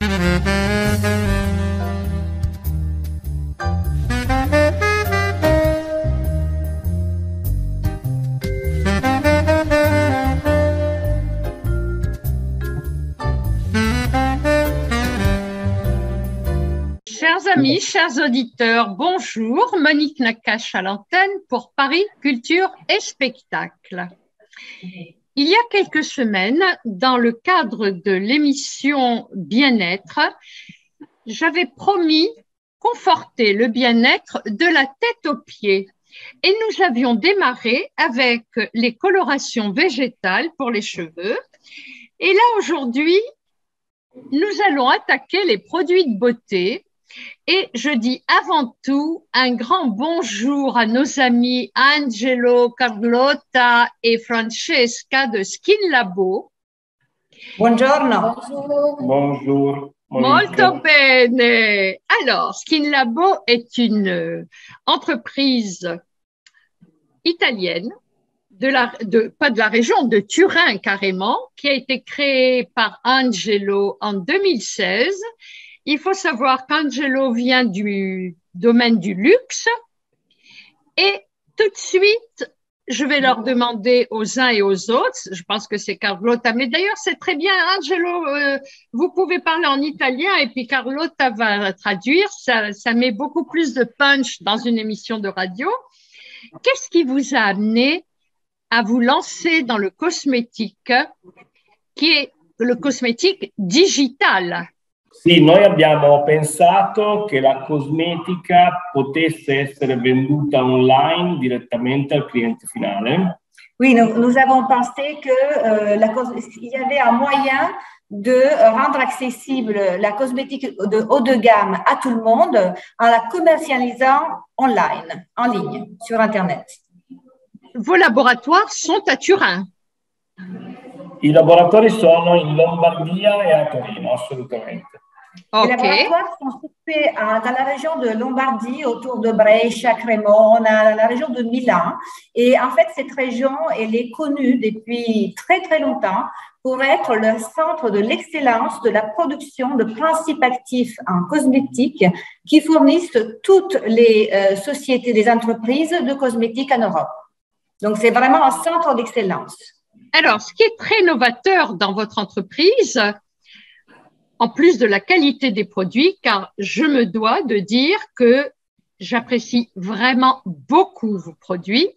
Chers amis, chers auditeurs, bonjour. Monique Nakache à l'antenne pour Paris Culture et Spectacle. Il y a quelques semaines, dans le cadre de l'émission Bien-être, j'avais promis conforter le bien-être de la tête aux pieds. Et nous avions démarré avec les colorations végétales pour les cheveux. Et là, aujourd'hui, nous allons attaquer les produits de beauté. Et je dis avant tout un grand bonjour à nos amis Angelo, Carlotta et Francesca de Skin Labo. Buongiorno. Bonjour. Molto bene. Alors, Skin Labo est une entreprise italienne, pas de la région, de Turin carrément, qui a été créée par Angelo en 2016. Il faut savoir qu'Angelo vient du domaine du luxe et tout de suite, je vais leur demander aux uns et aux autres, je pense que c'est Carlotta, mais d'ailleurs c'est très bien, Angelo, vous pouvez parler en italien et puis Carlotta va traduire, ça met beaucoup plus de punch dans une émission de radio. Qu'est-ce qui vous a amené à vous lancer dans le cosmétique, qui est le cosmétique digital? Sì, noi abbiamo pensato che la cosmetica potesse essere venduta online direttamente al cliente finale. Oui, nous avons pensé qu'il y avait un moyen de rendre accessible la cosmétique de haut de gamme à tout le monde en la commercialisant online, en ligne, sur Internet. Vos laboratoires sont à Turin. I laboratori sono in Lombardia e a Torino, assolutamente. Okay. Les laboratoires sont situés dans la région de Lombardie, autour de Brescia, Cremona, la région de Milan. Et en fait, cette région, elle est connue depuis très, très longtemps pour être le centre de l'excellence de la production de principes actifs en cosmétique qui fournissent toutes les sociétés, les entreprises de cosmétique en Europe. Donc, c'est vraiment un centre d'excellence. Alors, ce qui est très novateur dans votre entreprise, en plus de la qualité des produits, car je me dois de dire que j'apprécie vraiment beaucoup vos produits.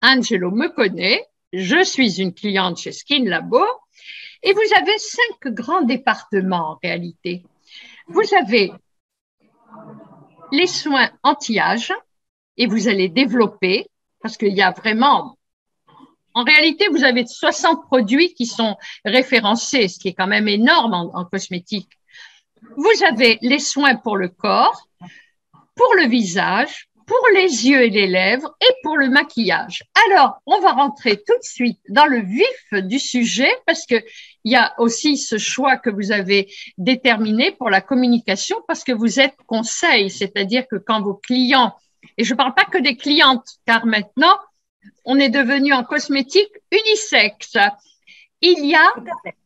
Angelo me connaît, je suis une cliente chez Skin Labo et vous avez 5 grands départements en réalité. Vous avez les soins anti-âge et vous allez développer parce qu'il y a vraiment… En réalité, vous avez 60 produits qui sont référencés, ce qui est quand même énorme en cosmétique. Vous avez les soins pour le corps, pour le visage, pour les yeux et les lèvres et pour le maquillage. Alors, on va rentrer tout de suite dans le vif du sujet parce que il y a aussi ce choix que vous avez déterminé pour la communication parce que vous êtes conseil, c'est-à-dire que quand vos clients, et je ne parle pas que des clientes, car maintenant, on est devenu en cosmétique unisexe. Il y a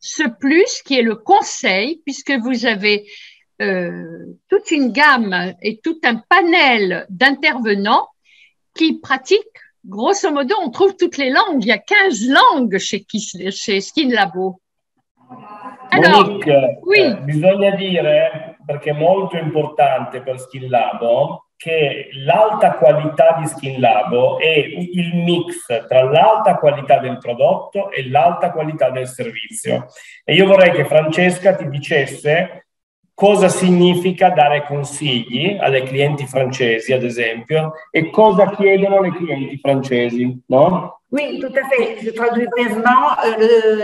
ce plus qui est le conseil, puisque vous avez toute une gamme et tout un panel d'intervenants qui pratiquent, grosso modo, on trouve toutes les langues. Il y a 15 langues chez Skin Labo. Alors, Monique, oui. Bisogna dire, perché è molto importante per Skin Labo, che l'alta qualità di Skin Labo è il mix tra l'alta qualità del prodotto e l'alta qualità del servizio. E io vorrei che Francesca ti dicesse cosa significa dare consigli alle clienti francesi, ad esempio, et cosa chiedono les clienti francesi, no? Oui, tout à fait. Je traduis brièvement.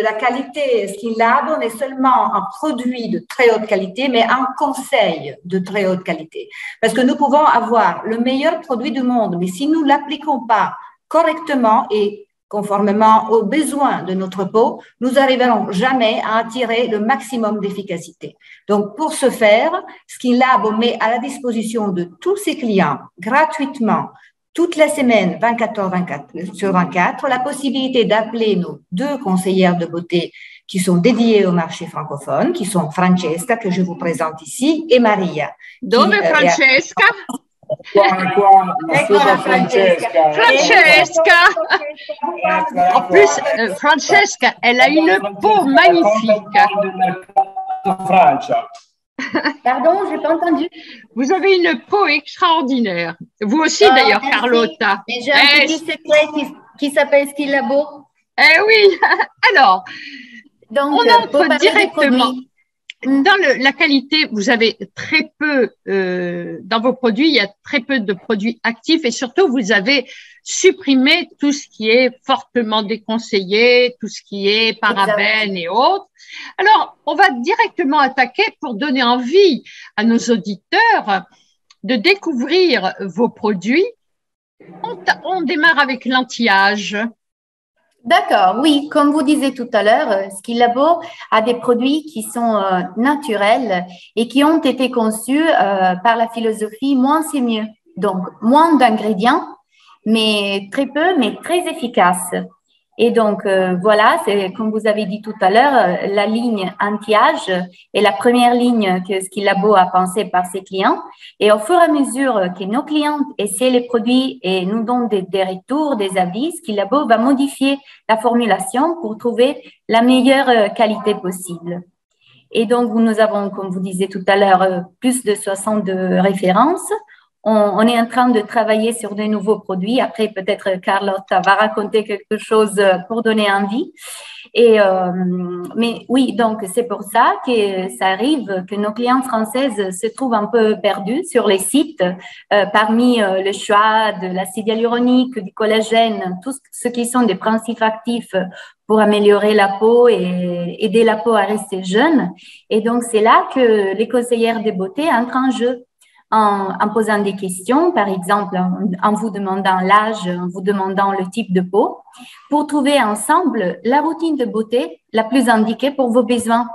La qualité Skin Labo n'est seulement un produit de très haute qualité, mais un conseil de très haute qualité. Parce que nous pouvons avoir le meilleur produit du monde, mais si nous ne l'appliquons pas correctement et conformément aux besoins de notre peau, nous n'arriverons jamais à attirer le maximum d'efficacité. Donc, pour ce faire, Skin Labo met à la disposition de tous ses clients gratuitement toute la semaine, 24 heures sur 24, la possibilité d'appeler nos 2 conseillères de beauté qui sont dédiés au marché francophone, qui sont Francesca, que je vous présente ici, et Maria. Dove Francesca? Eccola Francesca. Francesca. En plus, Francesca, elle a une peau magnifique. Pardon, j'ai pas entendu. Vous avez une peau extraordinaire. Vous aussi, d'ailleurs, merci. Carlotta. Mais j'ai un petit secret qui s'appelle Skin Labo. Eh oui. Alors, donc, on entre directement. Dans la qualité, vous avez très peu, dans vos produits, il y a très peu de produits actifs et surtout, vous avez supprimé tout ce qui est fortement déconseillé, tout ce qui est parabènes et autres. Alors, on va directement attaquer pour donner envie à nos auditeurs de découvrir vos produits. On démarre avec l'anti-âge. D'accord, oui, comme vous disiez tout à l'heure, Skin Labo a des produits qui sont naturels et qui ont été conçus par la philosophie moins c'est mieux. Donc, moins d'ingrédients, mais très peu, mais très efficaces. Et donc, voilà, c'est comme vous avez dit tout à l'heure, la ligne anti-âge est la première ligne que Skin Labo a pensée par ses clients. Et au fur et à mesure que nos clients essaient les produits et nous donnent des retours, des avis, Skin Labo va modifier la formulation pour trouver la meilleure qualité possible. Et donc, nous avons, comme vous disiez tout à l'heure, plus de 60 références. On est en train de travailler sur de nouveaux produits. Après, peut-être Carlotta va raconter quelque chose pour donner envie. Mais oui, donc c'est pour ça que ça arrive que nos clients françaises se trouvent un peu perdus sur les sites parmi le choix de l'acide hyaluronique, du collagène, tout ce qui sont des principes actifs pour améliorer la peau et aider la peau à rester jeune. Et donc, c'est là que les conseillères de beauté entrent en jeu. En posant des questions, par exemple, en vous demandant l'âge, en vous demandant le type de peau, pour trouver ensemble la routine de beauté la plus indiquée pour vos besoins.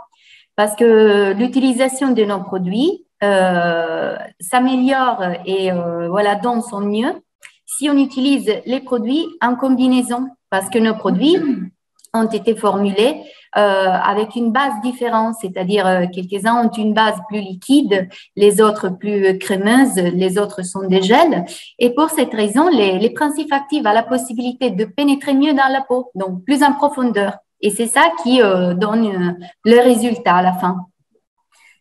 Parce que l'utilisation de nos produits s'améliore et voilà, donne son mieux si on utilise les produits en combinaison. Parce que nos produits ont été formulés avec une base différente, c'est-à-dire quelques-uns ont une base plus liquide, les autres plus crémeuses, les autres sont des gels. Et pour cette raison, les principes actifs ont la possibilité de pénétrer mieux dans la peau, donc plus en profondeur. Et c'est ça qui donne le résultat à la fin.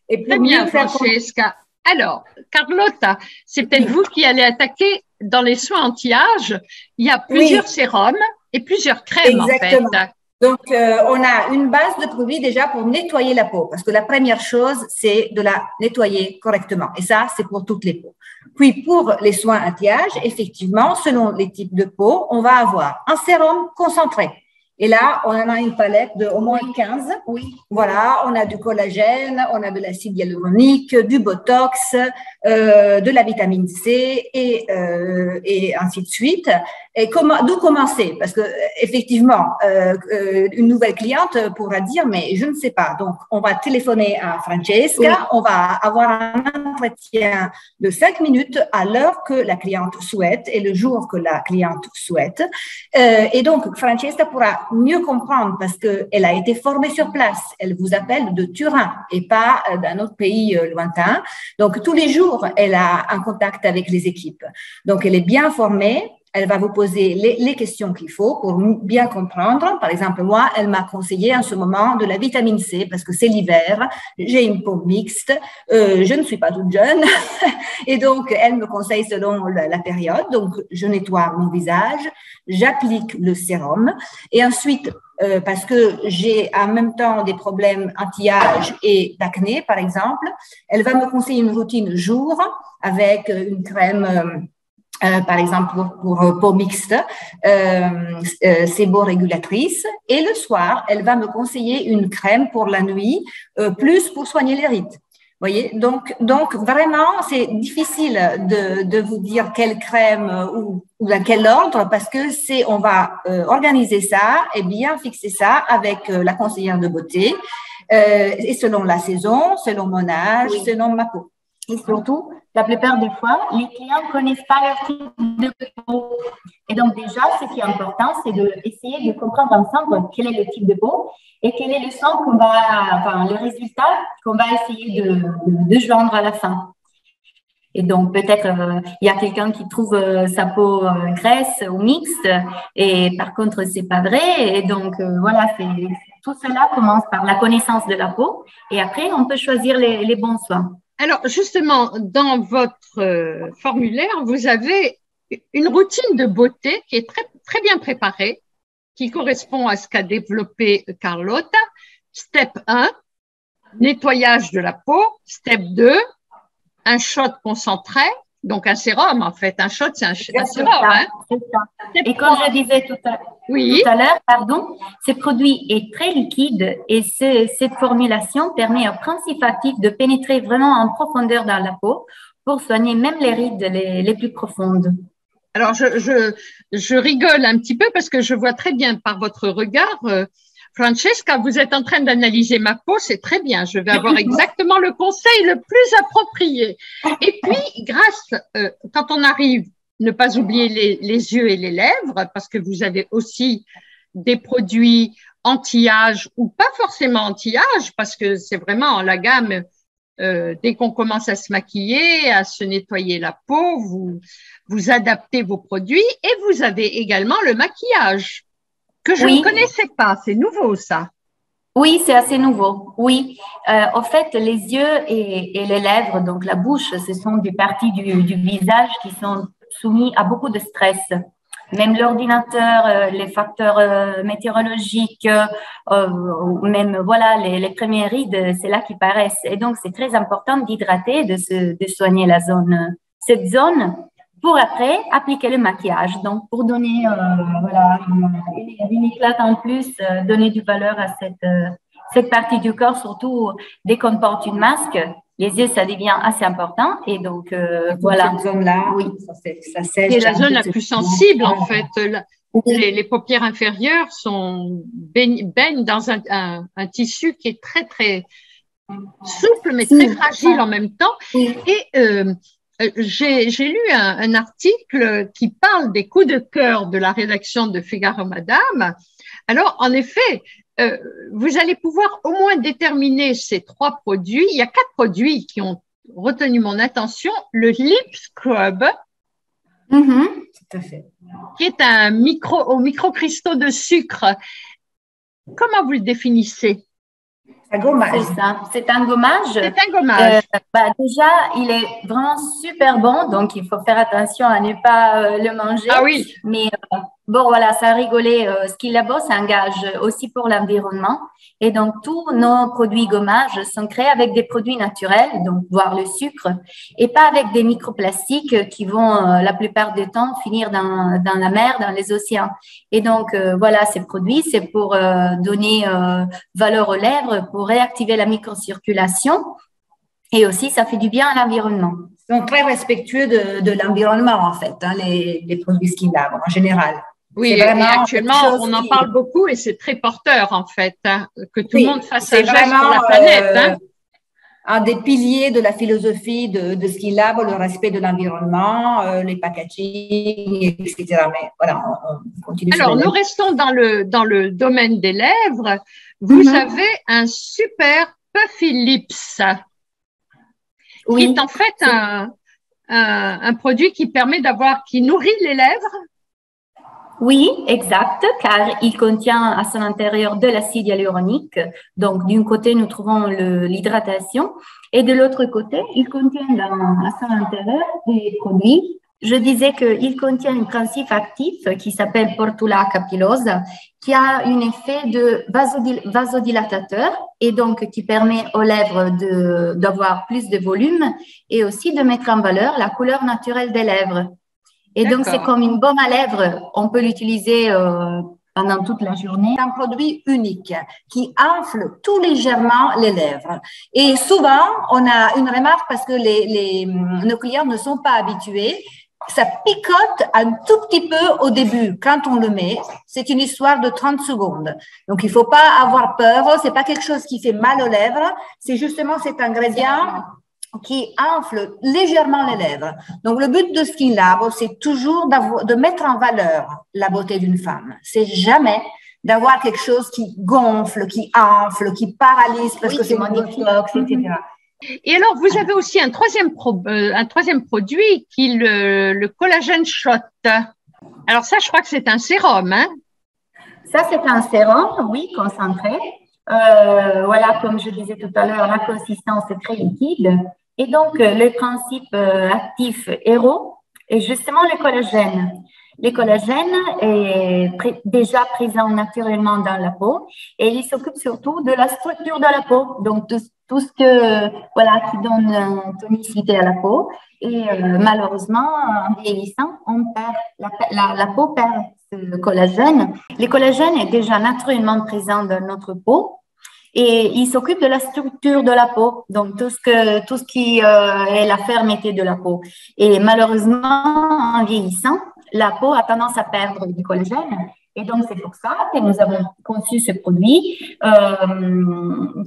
Et très bien, Francesca. Alors, Carlotta, c'est peut-être vous qui allez attaquer dans les soins anti-âge. Il y a plusieurs sérums et plusieurs crèmes, exactement. En fait. Donc, on a une base de produits déjà pour nettoyer la peau, parce que la première chose, c'est de la nettoyer correctement. Et ça, c'est pour toutes les peaux. Puis, pour les soins anti-âge, effectivement, selon les types de peau, on va avoir un sérum concentré. Et là, on en a une palette de au moins 15. Oui. Voilà, on a du collagène, on a de l'acide hyaluronique, du botox, de la vitamine C et ainsi de suite. Et d'où commencer? Parce que effectivement, une nouvelle cliente pourra dire, mais je ne sais pas. Donc, on va téléphoner à Francesca, on va avoir un entretien de 5 minutes à l'heure que la cliente souhaite et le jour que la cliente souhaite. Et donc, Francesca pourra mieux comprendre parce qu'elle a été formée sur place. Elle vous appelle de Turin et pas d'un autre pays lointain. Donc, tous les jours, elle a un contact avec les équipes. Donc, elle est bien formée. Elle va vous poser les questions qu'il faut pour bien comprendre. Par exemple, moi, elle m'a conseillé en ce moment de la vitamine C parce que c'est l'hiver, j'ai une peau mixte, je ne suis pas toute jeune et donc elle me conseille selon la période. Donc, je nettoie mon visage, j'applique le sérum et ensuite, parce que j'ai en même temps des problèmes anti-âge et d'acné, par exemple, elle va me conseiller une routine jour avec une crème par exemple pour peau mixte, séborégulatrice. Et le soir, elle va me conseiller une crème pour la nuit, plus pour soigner les rides. Voyez, donc vraiment, c'est difficile de vous dire quelle crème ou dans quel ordre parce que on va organiser ça et bien fixer ça avec la conseillère de beauté et selon la saison, selon mon âge, selon ma peau. Et surtout, la plupart des fois, les clients ne connaissent pas leur type de peau. Et donc, déjà, ce qui est important, c'est d'essayer de comprendre ensemble quel est le type de peau et quel est le son le résultat qu'on va essayer de joindre à la fin. Et donc, peut-être, il y a quelqu'un qui trouve sa peau graisse ou mixte, et par contre, c'est pas vrai. Et donc, voilà, tout cela commence par la connaissance de la peau, et après, on peut choisir les bons soins. Alors, justement, dans votre formulaire, vous avez une routine de beauté qui est très, très bien préparée, qui correspond à ce qu'a développé Carlotta. Step 1, nettoyage de la peau. Step 2, un shot concentré, donc un sérum en fait. Un shot, c'est un sérum. Hein? C'est ça. Et comme je disais tout à l'heure, ce produit est très liquide et cette formulation permet au principe actif de pénétrer vraiment en profondeur dans la peau pour soigner même les rides les plus profondes. Alors, je rigole un petit peu parce que je vois très bien par votre regard, Francesca, vous êtes en train d'analyser ma peau, c'est très bien. Je vais avoir exactement le conseil le plus approprié. Et puis, quand on arrive, ne pas oublier les yeux et les lèvres, parce que vous avez aussi des produits anti-âge ou pas forcément anti-âge, parce que c'est vraiment la gamme. Dès qu'on commence à se maquiller, à se nettoyer la peau, vous adaptez vos produits et vous avez également le maquillage que je ne connaissais pas. C'est nouveau, ça. Oui, c'est assez nouveau. Oui. En fait, les yeux et les lèvres, donc la bouche, ce sont des parties du visage qui sont soumis à beaucoup de stress. Même l'ordinateur, les facteurs météorologiques, même voilà les premières rides, c'est là qui paraissent. Et donc, c'est très important d'hydrater, de soigner cette zone, pour après appliquer le maquillage. Donc, pour donner une éclat en plus, donner du valeur à cette partie du corps, surtout dès qu'on porte une masque. Les yeux, ça devient assez important. Et donc, voilà. Cette zone-là, oui. ça sèche. C'est la zone la plus sensible, en fait. Les paupières inférieures baignent dans un tissu qui est très, très souple, mais très fragile en même temps. Et j'ai lu un article qui parle des coups de cœur de la rédaction de Figaro Madame. Alors, en effet, vous allez pouvoir au moins déterminer ces 3 produits. Il y a 4 produits qui ont retenu mon attention. Le Lip Scrub, tout à fait, qui est aux microcristaux de sucre. Comment vous le définissez? Un gommage. C'est ça, c'est un gommage. C'est un gommage. Déjà, il est vraiment super bon, donc il faut faire attention à ne pas le manger. Ah oui. Mais bon, voilà, ça a rigolé. Skill Labo s'engage aussi pour l'environnement. Et donc, tous nos produits gommages sont créés avec des produits naturels, donc voire le sucre, et pas avec des microplastiques qui vont la plupart du temps finir dans la mer, dans les océans. Et donc, voilà, ces produits, c'est pour donner valeur aux lèvres, pour réactiver la microcirculation. Et aussi, ça fait du bien à l'environnement. Ils sont très respectueux de l'environnement, en fait, hein, les produits Skill Labo en général. Oui, et actuellement, on en parle beaucoup et c'est très porteur, en fait, hein, que tout le monde fasse un geste pour la planète. Un des piliers de la philosophie de Skill Labo, le respect de l'environnement, les packaging, etc. Mais voilà, on continue. Alors, nous restons dans le domaine des lèvres. Vous avez un super Puffy Lips, qui est en fait un produit qui permet qui nourrit les lèvres. Oui, exact, car il contient à son intérieur de l'acide hyaluronique. Donc, d'un côté, nous trouvons l'hydratation et de l'autre côté, il contient à son intérieur des produits. Je disais qu'il contient un principe actif qui s'appelle Portulaca pilosa, qui a un effet de vasodilatateur et donc qui permet aux lèvres d'avoir plus de volume et aussi de mettre en valeur la couleur naturelle des lèvres. Et donc, c'est comme une baume à lèvres. On peut l'utiliser pendant toute la journée. C'est un produit unique qui enfle tout légèrement les lèvres. Et souvent, on a une remarque parce que nos clients ne sont pas habitués. Ça picote un tout petit peu au début quand on le met. C'est une histoire de 30 secondes. Donc, il faut pas avoir peur. C'est pas quelque chose qui fait mal aux lèvres. C'est justement cet ingrédient qui enfle légèrement les lèvres. Donc, le but de Skin Lab, c'est toujours de mettre en valeur la beauté d'une femme. C'est jamais d'avoir quelque chose qui gonfle, qui enfle, qui paralyse parce que c'est mon botox, etc. Et alors, vous avez aussi un troisième produit qui est le collagène shot. Alors ça, je crois que c'est un sérum, hein? Ça, c'est un sérum, oui, concentré. Voilà, comme je disais tout à l'heure, la consistance est très liquide. Et donc, le principe actif héros est justement le collagène. Le collagène est déjà présent naturellement dans la peau et il s'occupe surtout de la structure de la peau, donc tout ce que, voilà, qui donne tonicité à la peau. Et malheureusement, en vieillissant, on perd, la peau perd ce collagène. Le collagène est déjà naturellement présent dans notre peau. Et il s'occupe de la structure de la peau, donc tout ce qui est la fermeté de la peau. Et malheureusement, en vieillissant, la peau a tendance à perdre du collagène. Et donc, c'est pour ça que nous avons conçu ce produit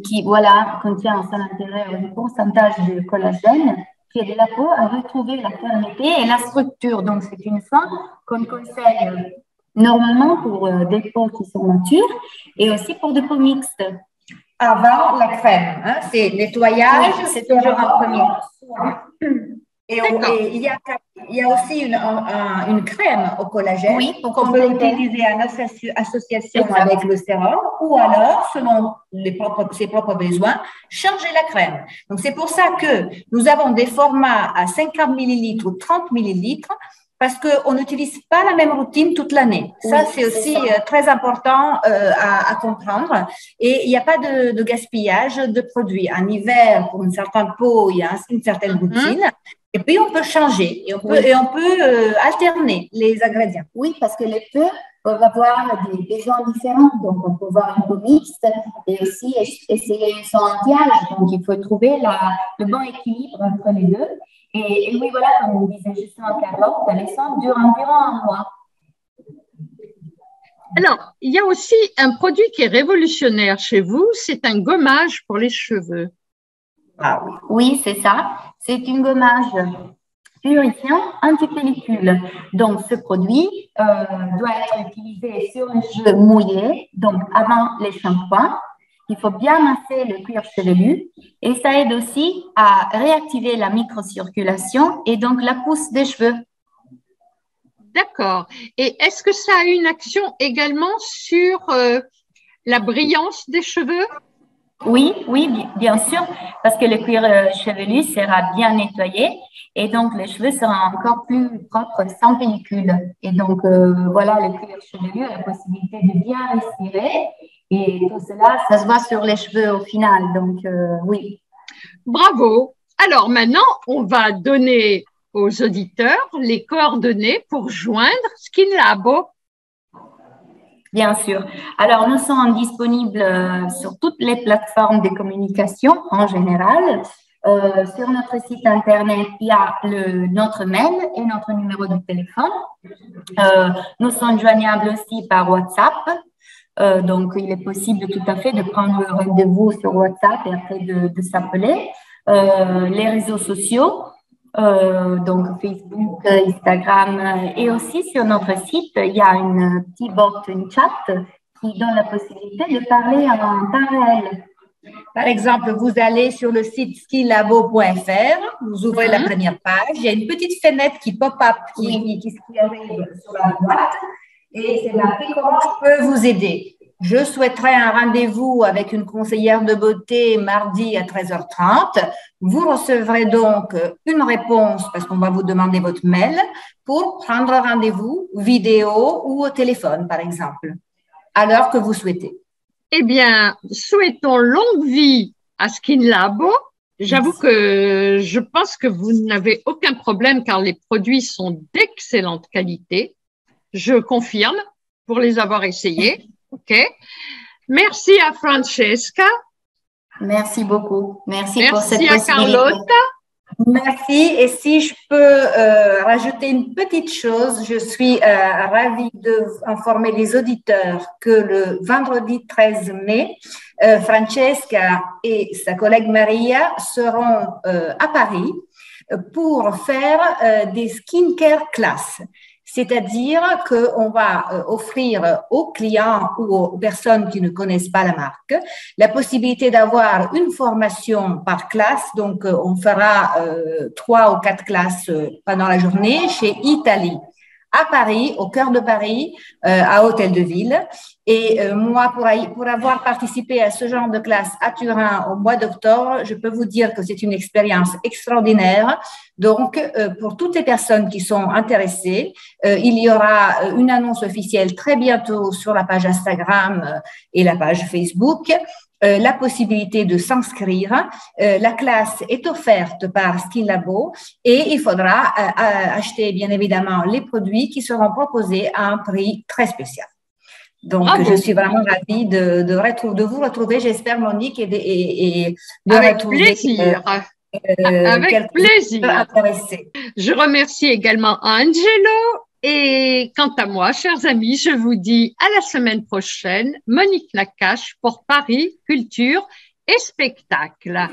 qui, voilà, contient en son intérieur un pourcentage de collagène qui aide la peau à retrouver la fermeté et la structure. Donc, c'est une soin qu'on conseille normalement pour des peaux qui sont matures et aussi pour des peaux mixtes. Avant la crème, hein, c'est nettoyage, c'est toujours en premier. Et il y a aussi une crème au collagène qu'on peut utiliser en association avec le sérum ou alors, selon ses propres besoins, changer la crème. Donc, c'est pour ça que nous avons des formats à 50 millilitres ou 30 millilitres parce qu'on n'utilise pas la même routine toute l'année. Ça, oui, c'est aussi très important à comprendre. Et il n'y a pas de gaspillage de produits. En hiver, pour une certaine peau, il y a une certaine routine. Et puis, on peut changer et on peut alterner les ingrédients. Oui, parce que les peaux peuvent avoir des besoins différents. Donc, on peut avoir une peau mixte et aussi essayer son anti-âge. Donc, il faut trouver le bon équilibre entre les deux. Et oui, voilà, comme disait justement Carlotte, les soins durent environ un mois. Alors, il y a aussi un produit qui est révolutionnaire chez vous, c'est un gommage pour les cheveux. Ah oui, oui, c'est ça. C'est une gommage purifiant anti-pellicule. Donc, ce produit doit être utilisé sur les cheveux mouillés, donc avant les shampoings. Il faut bien masser le cuir chevelu et ça aide aussi à réactiver la microcirculation et donc la pousse des cheveux. D'accord. Et est-ce que ça a une action également sur la brillance des cheveux? Oui, bien sûr, parce que le cuir chevelu sera bien nettoyé et donc les cheveux seront encore plus propres sans pellicule. Et donc, voilà, le cuir chevelu a la possibilité de bien respirer et tout cela, ça se voit sur les cheveux au final. Donc, oui. Bravo. Alors maintenant, on va donner aux auditeurs les coordonnées pour joindre Skin Labo. Bien sûr. Alors, nous sommes disponibles sur toutes les plateformes de communication en général. Sur notre site internet, il y a notre mail et notre numéro de téléphone. Nous sommes joignables aussi par WhatsApp. Donc, il est possible tout à fait de prendre rendez-vous sur WhatsApp et après de s'appeler. Les réseaux sociaux. Donc Facebook, Instagram et aussi sur notre site, il y a une petite box, une chat qui donne la possibilité de parler en temps réel. Par exemple, vous allez sur le site skinlabo.fr, vous ouvrez la première page, il y a une petite fenêtre qui pop-up qui arrive sur la droite et c'est marqué comment je peux vous aider. Je souhaiterais un rendez-vous avec une conseillère de beauté mardi à 13h30. Vous recevrez donc une réponse parce qu'on va vous demander votre mail pour prendre rendez-vous vidéo ou au téléphone, par exemple, à l'heure que vous souhaitez. Eh bien, souhaitons longue vie à Skin Labo. J'avoue que je pense que vous n'avez aucun problème car les produits sont d'excellente qualité. Je confirme pour les avoir essayés. OK. Merci à Francesca. Merci beaucoup. Merci pour cette possibilité. Merci à Carlotta. Merci. Et si je peux rajouter une petite chose, je suis ravie d'informer les auditeurs que le vendredi 13 mai, Francesca et sa collègue Maria seront à Paris pour faire des skincare classes. C'est-à-dire qu'on va offrir aux clients ou aux personnes qui ne connaissent pas la marque la possibilité d'avoir une formation par classe. Donc, on fera 3 ou 4 classes pendant la journée chez Italie, à Paris, au cœur de Paris, à Hôtel de Ville. Et moi, pour avoir participé à ce genre de classe à Turin au mois d'octobre, je peux vous dire que c'est une expérience extraordinaire. Donc, pour toutes les personnes qui sont intéressées, il y aura une annonce officielle très bientôt sur la page Instagram et la page Facebook. La possibilité de s'inscrire. La classe est offerte par Skin Labo et il faudra acheter bien évidemment les produits qui seront proposés à un prix très spécial. Donc, je suis vraiment ravie de vous retrouver, j'espère, Monique, et de avec retrouver plaisir. Avec plaisir. Je remercie également Angelo. Et quant à moi, chers amis, je vous dis à la semaine prochaine. Monique Nakache pour Paris, Culture et Spectacle.